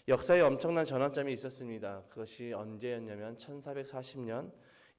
역사에 엄청난 전환점이 있었습니다. 그것이 언제였냐면 1440년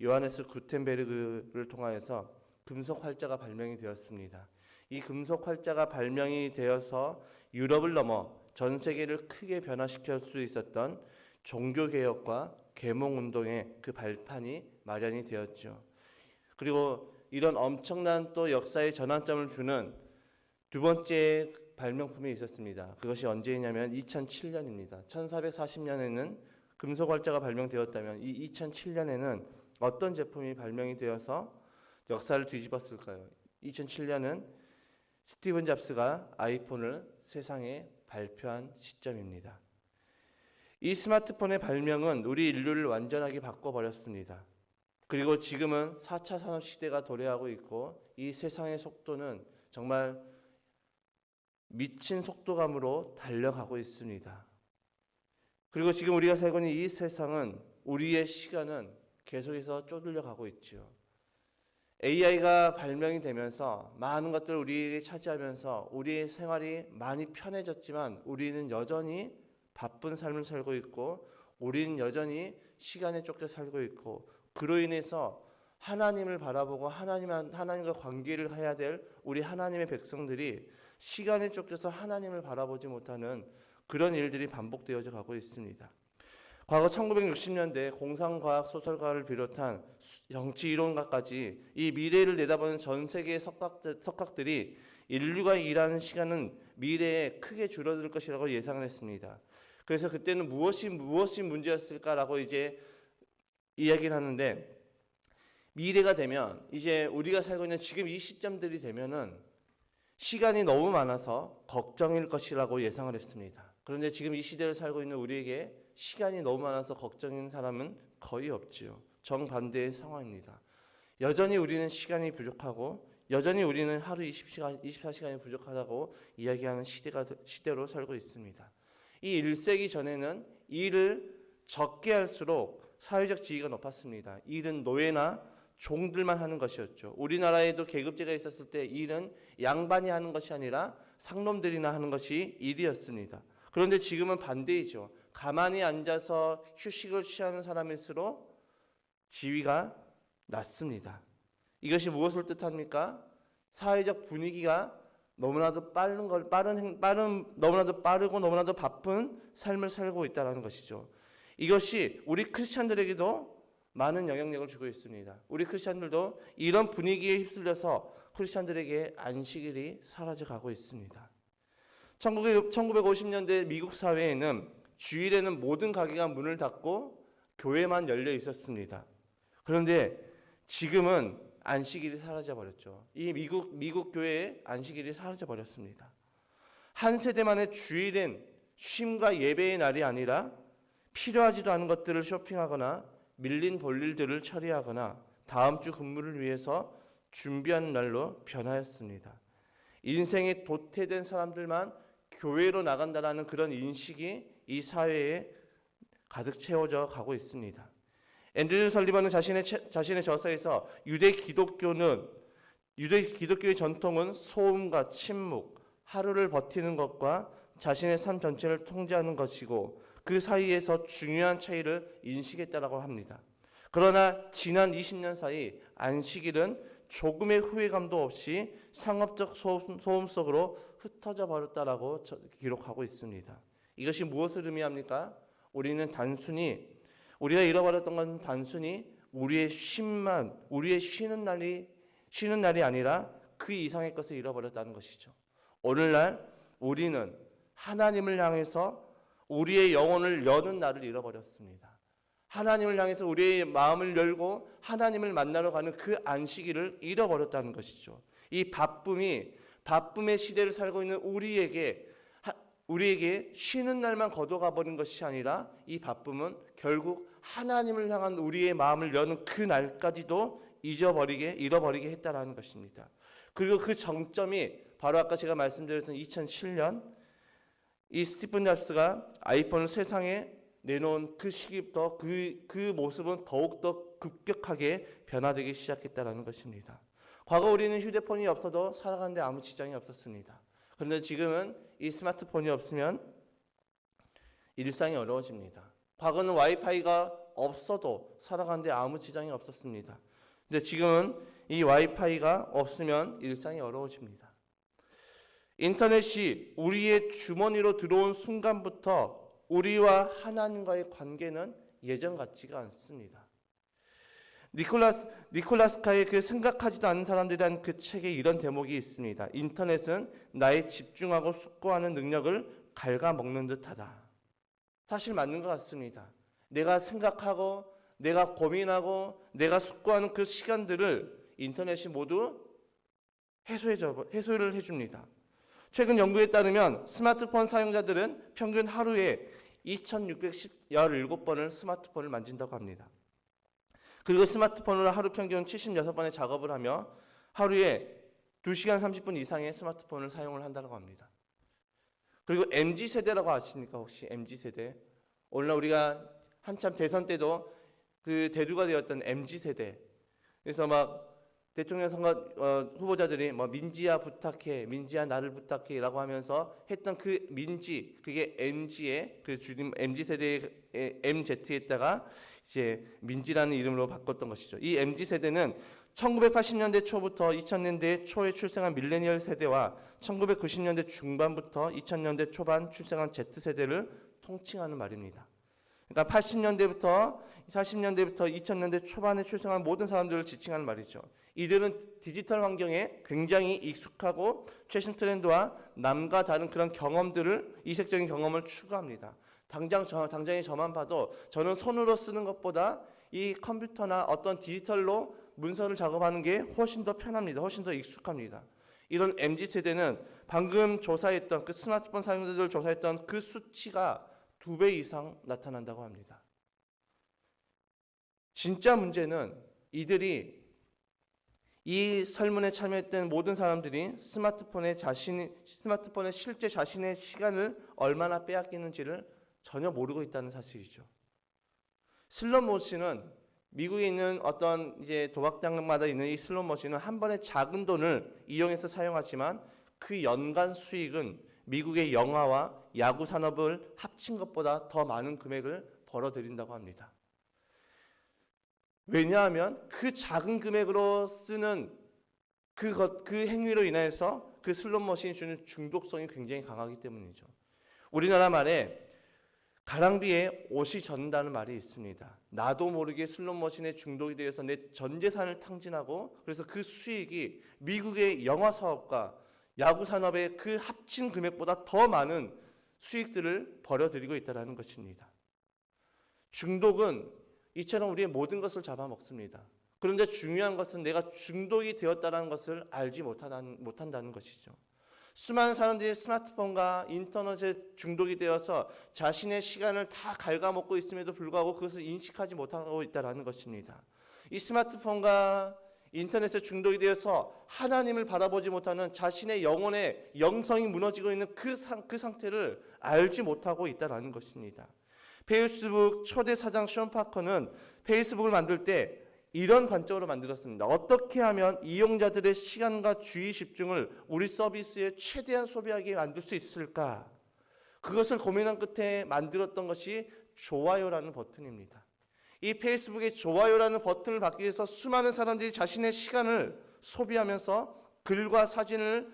요하네스 구텐베르그를 통하여서 금속 활자가 발명이 되었습니다. 이 금속 활자가 발명이 되어서 유럽을 넘어 전 세계를 크게 변화시킬 수 있었던 종교개혁과 계몽운동의 그 발판이 마련이 되었죠. 그리고 이런 엄청난 또 역사의 전환점을 주는 두 번째 발명품이 있었습니다. 그것이 언제냐면 2007년입니다. 1440년에는 금속 활자가 발명되었다면 이 2007년에는 어떤 제품이 발명이 되어서 역사를 뒤집었을까요? 2007년은 스티븐 잡스가 아이폰을 세상에 발표한 시점입니다. 이 스마트폰의 발명은 우리 인류를 완전하게 바꿔버렸습니다. 그리고 지금은 4차 산업시대가 도래하고 있고 이 세상의 속도는 정말 미친 속도감으로 달려가고 있습니다. 그리고 지금 우리가 살고 있는 이 세상은 우리의 시간은 계속해서 쪼들려 가고 있죠. AI가 발명이 되면서 많은 것들을 우리에게 차지하면서 우리의 생활이 많이 편해졌지만 우리는 여전히 바쁜 삶을 살고 있고 우리는 여전히 시간에 쫓겨 살고 있고 그로 인해서 하나님을 바라보고 하나님과 관계를 해야 될 우리 하나님의 백성들이 시간에 쫓겨서 하나님을 바라보지 못하는 그런 일들이 반복되어져 가고 있습니다. 과거 1960년대 공상과학 소설가를 비롯한 정치 이론가까지 이 미래를 내다보는 전 세계의 석학들이 인류가 일하는 시간은 미래에 크게 줄어들 것이라고 예상을 했습니다. 그래서 그때는 무엇이 문제였을까라고 이제 이야기를 하는데 미래가 되면 이제 우리가 살고 있는 지금 이 시점들이 되면은 시간이 너무 많아서 걱정일 것이라고 예상을 했습니다. 그런데 지금 이 시대를 살고 있는 우리에게 시간이 너무 많아서 걱정인 사람은 거의 없지요. 정반대의 상황입니다. 여전히 우리는 시간이 부족하고 여전히 우리는 하루 24시간이 부족하다고 이야기하는 시대로 살고 있습니다. 이 1세기 전에는 일을 적게 할수록 사회적 지위가 높았습니다. 일은 노예나 종들만 하는 것이었죠. 우리나라에도 계급제가 있었을 때 일은 양반이 하는 것이 아니라 상놈들이나 하는 것이 일이었습니다. 그런데 지금은 반대이죠. 가만히 앉아서 휴식을 취하는 사람일수록 지위가 낮습니다. 이것이 무엇을 뜻합니까? 사회적 분위기가 너무나도 너무나도 빠르고 너무나도 바쁜 삶을 살고 있다는 것이죠. 이것이 우리 크리스찬들에게도 많은 영향력을 주고 있습니다. 우리 크리스찬들도 이런 분위기에 휩쓸려서 크리스찬들에게 안식일이 사라져가고 있습니다. 1950년대 미국 사회에는 주일에는 모든 가게가 문을 닫고 교회만 열려 있었습니다. 그런데 지금은 안식일이 사라져버렸죠. 이 미국 교회의 안식일이 사라져버렸습니다. 한 세대만의 주일은 쉼과 예배의 날이 아니라 필요하지도 않은 것들을 쇼핑하거나 밀린 볼일들을 처리하거나 다음 주 근무를 위해서 준비하는 날로 변하였습니다. 인생이 도태된 사람들만 교회로 나간다라는 그런 인식이 이 사회에 가득 채워져 가고 있습니다. 앤드류 설리번은 자신의 저서에서 유대 기독교의 전통은 소음과 침묵, 하루를 버티는 것과 자신의 삶 전체를 통제하는 것이고 그 사이에서 중요한 차이를 인식했다라고 합니다. 그러나 지난 20년 사이 안식일은 조금의 후회감도 없이 상업적 소음 속으로 흩어져 버렸다라고 기록하고 있습니다. 이것이 무엇을 의미합니까? 우리가 잃어버렸던 건 단순히 우리의 쉬는 날이 아니라 그 이상의 것을 잃어버렸다는 것이죠. 오늘날 우리는 하나님을 향해서 우리의 영혼을 여는 날을 잃어버렸습니다. 하나님을 향해서 우리의 마음을 열고 하나님을 만나러 가는 그 안식일을 잃어버렸다는 것이죠. 이 바쁨의 시대를 살고 있는 우리에게 쉬는 날만 거둬가 버린 것이 아니라 이 바쁨은 결국 하나님을 향한 우리의 마음을 여는 그 날까지도 잃어버리게 했다라는 것입니다. 그리고 그 정점이 바로 아까 제가 말씀드렸던 2007년 이 스티븐 잡스가 아이폰을 세상에 내놓은 그 시기부터 그 모습은 더욱더 급격하게 변화되기 시작했다는 것입니다. 과거 우리는 휴대폰이 없어도 살아가는데 아무 지장이 없었습니다. 그런데 지금은 이 스마트폰이 없으면 일상이 어려워집니다. 과거는 와이파이가 없어도 살아가는데 아무 지장이 없었습니다. 근데 지금은 이 와이파이가 없으면 일상이 어려워집니다. 인터넷이 우리의 주머니로 들어온 순간부터 우리와 하나님과의 관계는 예전 같지가 않습니다. 니콜라스카의 그 생각하지도 않는 사람들이라는 그 책에 이런 대목이 있습니다. 인터넷은 나의 집중하고 숙고하는 능력을 갉아먹는 듯하다. 사실 맞는 것 같습니다. 내가 생각하고 내가 고민하고 내가 숙고하는 그 시간들을 인터넷이 모두 해소를 해줍니다. 최근 연구에 따르면 스마트폰 사용자들은 평균 하루에 2617번을 스마트폰을 만진다고 합니다. 그리고 스마트폰으로 하루 평균 76번의 작업을 하며 하루에 2시간 30분 이상의 스마트폰을 사용을 한다고 합니다. 그리고 MZ세대라고 아십니까? 혹시 MZ세대? 오늘날 우리가 한참 대선 때도 그 대두가 되었던 MZ세대. 그래서 막 대통령 선거 후보자들이 뭐 민지야 부탁해, 민지야 나를 부탁해라고 하면서 했던 그 민지, 그게 MZ의 그 줄임 MZ세대의 MZ에다가 이제 민지라는 이름으로 바꿨던 것이죠. 이 MZ세대는 1980년대 초부터 2000년대 초에 출생한 밀레니얼 세대와 1990년대 중반부터 2000년대 초반 출생한 Z세대를 통칭하는 말입니다. 그러니까 80년대부터 2000년대 초반에 출생한 모든 사람들을 지칭하는 말이죠. 이들은 디지털 환경에 굉장히 익숙하고 최신 트렌드와 남과 다른 그런 경험들을, 이색적인 경험을 추구합니다. 당장에 저만 봐도 저는 손으로 쓰는 것보다 이 컴퓨터나 어떤 디지털로 문서를 작업하는 게 훨씬 더 편합니다. 훨씬 더 익숙합니다. 이런 MZ세대는 방금 조사했던 그 스마트폰 사용자들을 조사했던 그 수치가 2배 이상 나타난다고 합니다. 진짜 문제는 이들이 이 설문에 참여했던 모든 사람들이 스마트폰에 실제 자신의 시간을 얼마나 빼앗기는지를 전혀 모르고 있다는 사실이죠. 슬롯머신은 미국에 있는 어떤 이제 도박장마다 있는 이 슬롯머신은 한 번에 작은 돈을 이용해서 사용하지만 그 연간 수익은 미국의 영화와 야구 산업을 합친 것보다 더 많은 금액을 벌어들인다고 합니다. 왜냐하면 그 작은 금액으로 쓰는 그 행위로 인해서 그 슬롯머신이 주는 중독성이 굉장히 강하기 때문이죠. 우리나라 말에 가랑비에 옷이 젖는다는 말이 있습니다. 나도 모르게 슬롯머신에 중독이 되어서 내 전 재산을 탕진하고 그래서 그 수익이 미국의 영화 사업과 야구 산업의 그 합친 금액보다 더 많은 수익들을 벌어들이고 있다는 것입니다. 중독은 이처럼 우리의 모든 것을 잡아먹습니다. 그런데 중요한 것은 내가 중독이 되었다는 것을 알지 못한다는 것이죠. 수많은 사람들이 스마트폰과 인터넷에 중독이 되어서 자신의 시간을 다 갉아먹고 있음에도 불구하고 그것을 인식하지 못하고 있다는 것입니다. 이 스마트폰과 인터넷에 중독이 되어서 하나님을 바라보지 못하는 자신의 영혼의 영성이 무너지고 있는 그 상태를 알지 못하고 있다는 것입니다. 페이스북 초대 사장 션 파커는 페이스북을 만들 때 이런 관점으로 만들었습니다. 어떻게 하면 이용자들의 시간과 주의 집중을 우리 서비스에 최대한 소비하게 만들 수 있을까? 그것을 고민한 끝에 만들었던 것이 좋아요라는 버튼입니다. 이 페이스북의 좋아요라는 버튼을 받기 위해서 수많은 사람들이 자신의 시간을 소비하면서 글과 사진을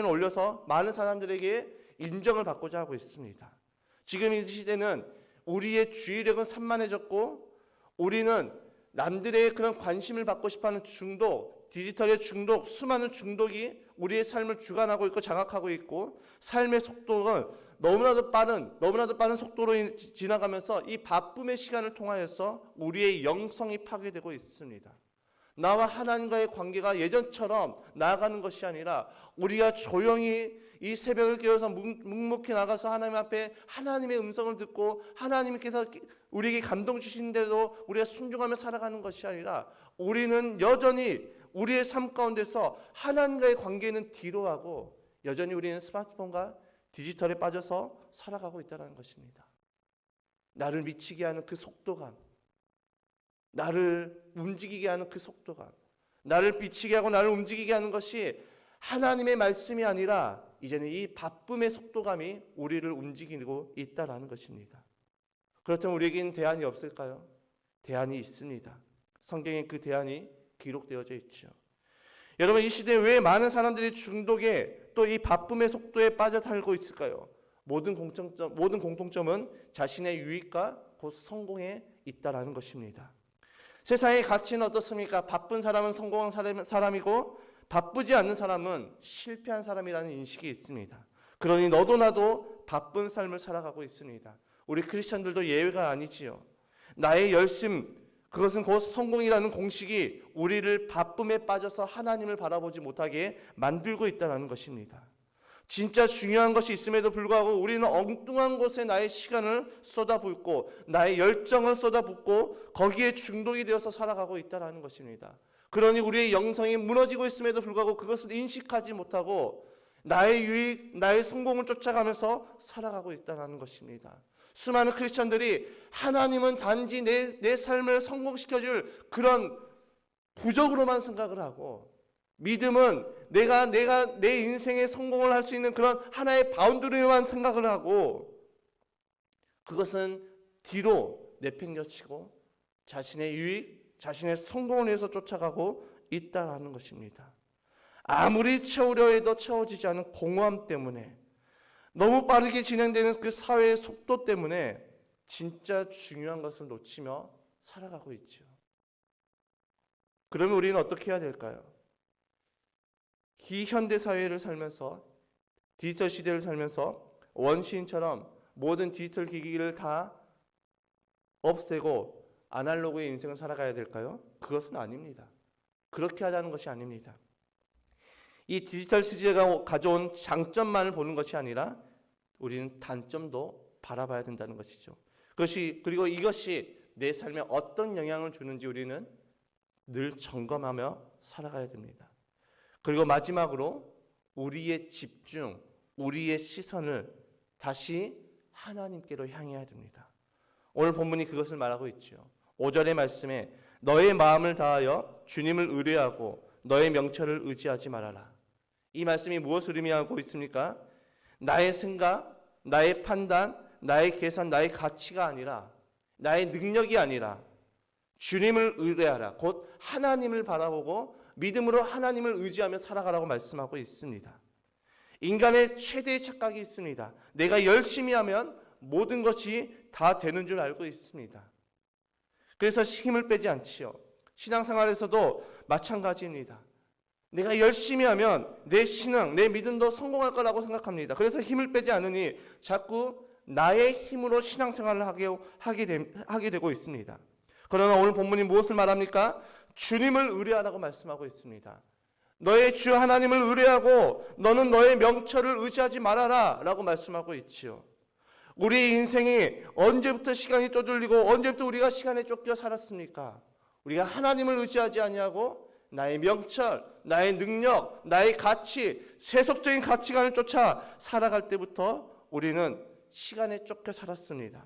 올려서 많은 사람들에게 인정을 받고자 하고 있습니다. 지금 이 시대는 우리의 주의력은 산만해졌고 우리는 남들의 그런 관심을 받고 싶어하는 중독, 디지털의 중독, 수많은 중독이 우리의 삶을 주관하고 있고 장악하고 있고 삶의 속도는 너무나도 빠른 속도로 지나가면서 이 바쁨의 시간을 통하여서 우리의 영성이 파괴되고 있습니다. 나와 하나님과의 관계가 예전처럼 나아가는 것이 아니라 우리가 조용히 이 새벽을 깨워서 묵묵히 나가서 하나님 앞에 하나님의 음성을 듣고 하나님께서 우리에게 감동 주신 대로 우리가 순종하며 살아가는 것이 아니라 우리는 여전히 우리의 삶 가운데서 하나님과의 관계는 뒤로 하고 여전히 우리는 스마트폰과 디지털에 빠져서 살아가고 있다는 것입니다. 나를 미치게 하는 그 속도감, 나를 움직이게 하는 그 속도감, 나를 미치게 하고 나를 움직이게 하는 것이 하나님의 말씀이 아니라 이제는 이 바쁨의 속도감이 우리를 움직이고 있다라는 것입니다. 그렇다면 우리에게는 대안이 없을까요? 대안이 있습니다. 성경에 그 대안이 기록되어져 있죠. 여러분, 이 시대에 왜 많은 사람들이 중독에 또 이 바쁨의 속도에 빠져 살고 있을까요? 모든 공통점은 자신의 유익과 곧 성공에 있다라는 것입니다. 세상의 가치는 어떻습니까? 바쁜 사람은 성공한 사람이고 바쁘지 않는 사람은 실패한 사람이라는 인식이 있습니다. 그러니 너도 나도 바쁜 삶을 살아가고 있습니다. 우리 크리스천들도 예외가 아니지요. 나의 열심, 그것은 곧 성공이라는 공식이 우리를 바쁨에 빠져서 하나님을 바라보지 못하게 만들고 있다는 것입니다. 진짜 중요한 것이 있음에도 불구하고 우리는 엉뚱한 곳에 나의 시간을 쏟아붓고 나의 열정을 쏟아붓고 거기에 중독이 되어서 살아가고 있다는 것입니다. 그러니 우리의 영성이 무너지고 있음에도 불구하고 그것을 인식하지 못하고 나의 유익, 나의 성공을 쫓아가면서 살아가고 있다는 것입니다. 수많은 크리스천들이 하나님은 단지 내 삶을 성공시켜줄 그런 부적으로만 생각을 하고, 믿음은 내가 내 인생의 성공을 할 수 있는 그런 하나의 바운더리로만 생각을 하고, 그것은 뒤로 내팽겨치고 자신의 유익, 자신의 성공을 위해서 쫓아가고 있다는 것입니다. 아무리 채우려 해도 채워지지 않은 공허함 때문에, 너무 빠르게 진행되는 그 사회의 속도 때문에 진짜 중요한 것을 놓치며 살아가고 있죠. 그러면 우리는 어떻게 해야 될까요? 이 현대 사회를 살면서, 디지털 시대를 살면서 원시인처럼 모든 디지털 기기를 다 없애고 아날로그의 인생을 살아가야 될까요? 그것은 아닙니다. 그렇게 하자는 것이 아닙니다. 이 디지털 시대가 가져온 장점만을 보는 것이 아니라 우리는 단점도 바라봐야 된다는 것이죠. 그리고 이것이 내 삶에 어떤 영향을 주는지 우리는 늘 점검하며 살아가야 됩니다. 그리고 마지막으로 우리의 집중, 우리의 시선을 다시 하나님께로 향해야 됩니다. 오늘 본문이 그것을 말하고 있죠. 5절의 말씀에 너의 마음을 다하여 주님을 의뢰하고 너의 명철을 의지하지 말아라. 이 말씀이 무엇을 의미하고 있습니까? 나의 생각, 나의 판단, 나의 계산, 나의 가치가 아니라, 나의 능력이 아니라 주님을 의뢰하라. 곧 하나님을 바라보고 믿음으로 하나님을 의지하며 살아가라고 말씀하고 있습니다. 인간의 최대의 착각이 있습니다. 내가 열심히 하면 모든 것이 다 되는 줄 알고 있습니다. 그래서 힘을 빼지 않지요. 신앙생활에서도 마찬가지입니다. 내가 열심히 하면 내 신앙, 내 믿음도 성공할 거라고 생각합니다. 그래서 힘을 빼지 않으니 자꾸 나의 힘으로 신앙생활을 하게 되고 있습니다. 그러나 오늘 본문이 무엇을 말합니까? 주님을 의뢰하라고 말씀하고 있습니다. 너의 주 하나님을 의뢰하고 너는 너의 명철을 의지하지 말아라 라고 말씀하고 있지요. 우리의 인생이 언제부터 시간이 쪼들리고 언제부터 우리가 시간에 쫓겨 살았습니까? 우리가 하나님을 의지하지 아니하고 나의 명철, 나의 능력, 나의 가치, 세속적인 가치관을 쫓아 살아갈 때부터 우리는 시간에 쫓겨 살았습니다.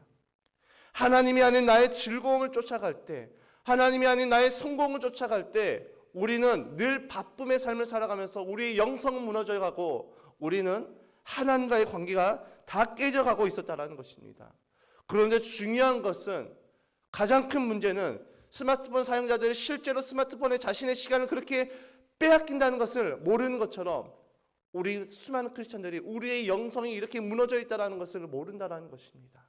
하나님이 아닌 나의 즐거움을 쫓아갈 때, 하나님이 아닌 나의 성공을 쫓아갈 때 우리는 늘 바쁨의 삶을 살아가면서 우리의 영성은 무너져가고 우리는 하나님과의 관계가 다 깨져가고 있었다는 것입니다. 그런데 중요한 것은, 가장 큰 문제는 스마트폰 사용자들이 실제로 스마트폰에 자신의 시간을 그렇게 빼앗긴다는 것을 모르는 것처럼 우리 수많은 크리스천들이 우리의 영성이 이렇게 무너져 있다는 것을 모른다는 것입니다.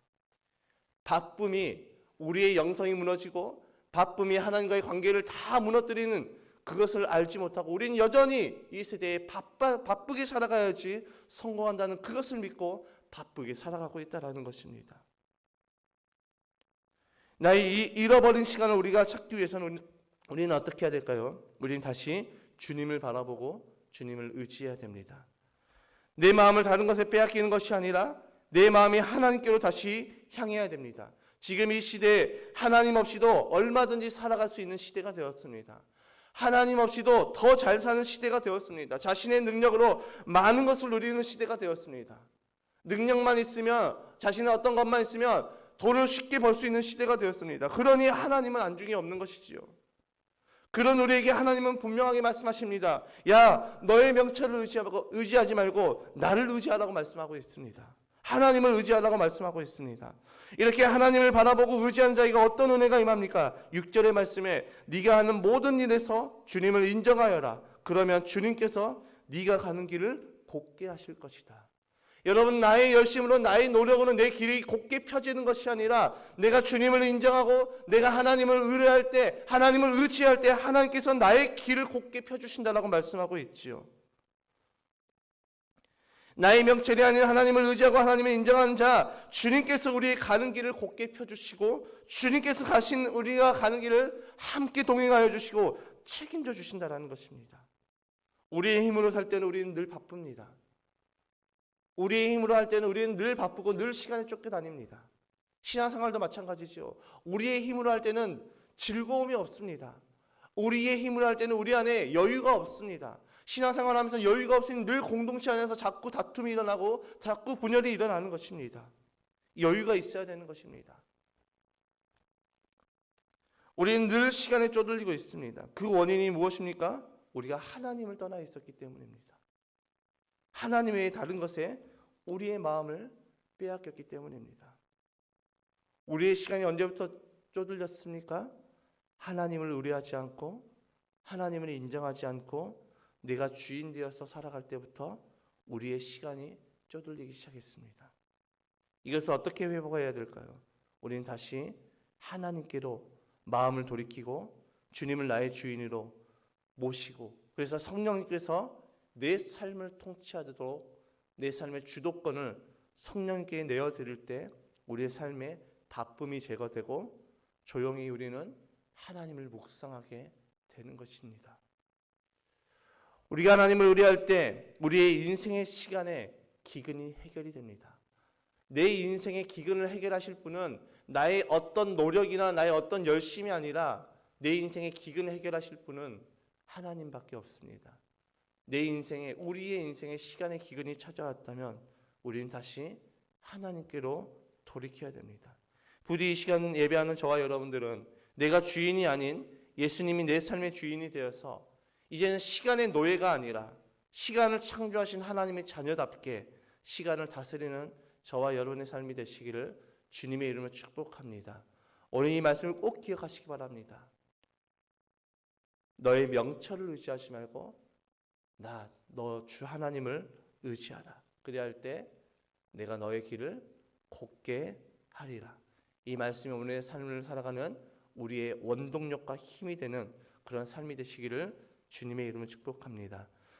바쁨이 우리의 영성이 무너지고 바쁨이 하나님과의 관계를 다 무너뜨리는 그것을 알지 못하고 우리는 여전히 이 세대에 바쁘게 살아가야지 성공한다는 그것을 믿고 바쁘게 살아가고 있다는 것입니다. 나의 잃어버린 시간을 우리가 찾기 위해서는 우리는 어떻게 해야 될까요? 우리는 다시 주님을 바라보고 주님을 의지해야 됩니다. 내 마음을 다른 것에 빼앗기는 것이 아니라 내 마음이 하나님께로 다시 향해야 됩니다. 지금 이 시대에 하나님 없이도 얼마든지 살아갈 수 있는 시대가 되었습니다. 하나님 없이도 더 잘 사는 시대가 되었습니다. 자신의 능력으로 많은 것을 누리는 시대가 되었습니다. 능력만 있으면, 자신의 어떤 것만 있으면 돈을 쉽게 벌 수 있는 시대가 되었습니다. 그러니 하나님은 안중에 없는 것이지요. 그런 우리에게 하나님은 분명하게 말씀하십니다. 야, 너의 명철을 의지하지 말고 나를 의지하라고 말씀하고 있습니다. 하나님을 의지하라고 말씀하고 있습니다. 이렇게 하나님을 바라보고 의지한 자에게 어떤 은혜가 임합니까? 6절의 말씀에 네가 하는 모든 일에서 주님을 인정하여라. 그러면 주님께서 네가 가는 길을 곧게 하실 것이다. 여러분, 나의 열심으로 나의 노력으로 내 길이 곧게 펴지는 것이 아니라 내가 주님을 인정하고 내가 하나님을 의뢰할 때, 하나님을 의지할 때 하나님께서 나의 길을 곧게 펴주신다라고 말씀하고 있지요. 나의 명철이 아닌 하나님을 의지하고 하나님을 인정하는 자, 주님께서 우리의 가는 길을 곧게 펴주시고 주님께서 가신 우리가 가는 길을 함께 동행하여 주시고 책임져 주신다라는 것입니다. 우리의 힘으로 살 때는 우리는 늘 바쁩니다. 우리의 힘으로 할 때는 우리는 늘 바쁘고 늘 시간에 쫓겨다닙니다. 신앙생활도 마찬가지죠. 우리의 힘으로 할 때는 즐거움이 없습니다. 우리의 힘으로 할 때는 우리 안에 여유가 없습니다. 신앙생활 하면서 여유가 없으니 늘 공동체 안에서 자꾸 다툼이 일어나고 자꾸 분열이 일어나는 것입니다. 여유가 있어야 되는 것입니다. 우리는 늘 시간에 쪼들리고 있습니다. 그 원인이 무엇입니까? 우리가 하나님을 떠나 있었기 때문입니다. 하나님 외에 다른 것에 우리의 마음을 빼앗겼기 때문입니다. 우리의 시간이 언제부터 쪼들렸습니까? 하나님을 의뢰하지 않고 하나님을 인정하지 않고 내가 주인 되어서 살아갈 때부터 우리의 시간이 쪼들리기 시작했습니다. 이것을 어떻게 회복해야 될까요? 우리는 다시 하나님께로 마음을 돌이키고 주님을 나의 주인으로 모시고, 그래서 성령님께서 내 삶을 통치하도록 내 삶의 주도권을 성령님께 내어드릴 때 우리의 삶에 바쁨이 제거되고 조용히 우리는 하나님을 묵상하게 되는 것입니다. 우리가 하나님을 의뢰할 때 우리의 인생의 시간에 기근이 해결이 됩니다. 내 인생의 기근을 해결하실 분은 나의 어떤 노력이나 나의 어떤 열심이 아니라 내 인생의 기근을 해결하실 분은 하나님밖에 없습니다. 내 인생에, 우리의 인생에 시간의 기근이 찾아왔다면 우리는 다시 하나님께로 돌이켜야 됩니다. 부디 이 시간 예배하는 저와 여러분들은 내가 주인이 아닌 예수님이 내 삶의 주인이 되어서 이제는 시간의 노예가 아니라 시간을 창조하신 하나님의 자녀답게 시간을 다스리는 저와 여러분의 삶이 되시기를 주님의 이름으로 축복합니다. 오늘 이 말씀을 꼭 기억하시기 바랍니다. 너의 명철을 의지하지 말고 너 주 하나님을 의지하라. 그래야 할 때 내가 너의 길을 곧게 하리라. 이 말씀이 오늘의 삶을 살아가는 우리의 원동력과 힘이 되는 그런 삶이 되시기를 주님의 이름으로 축복합니다.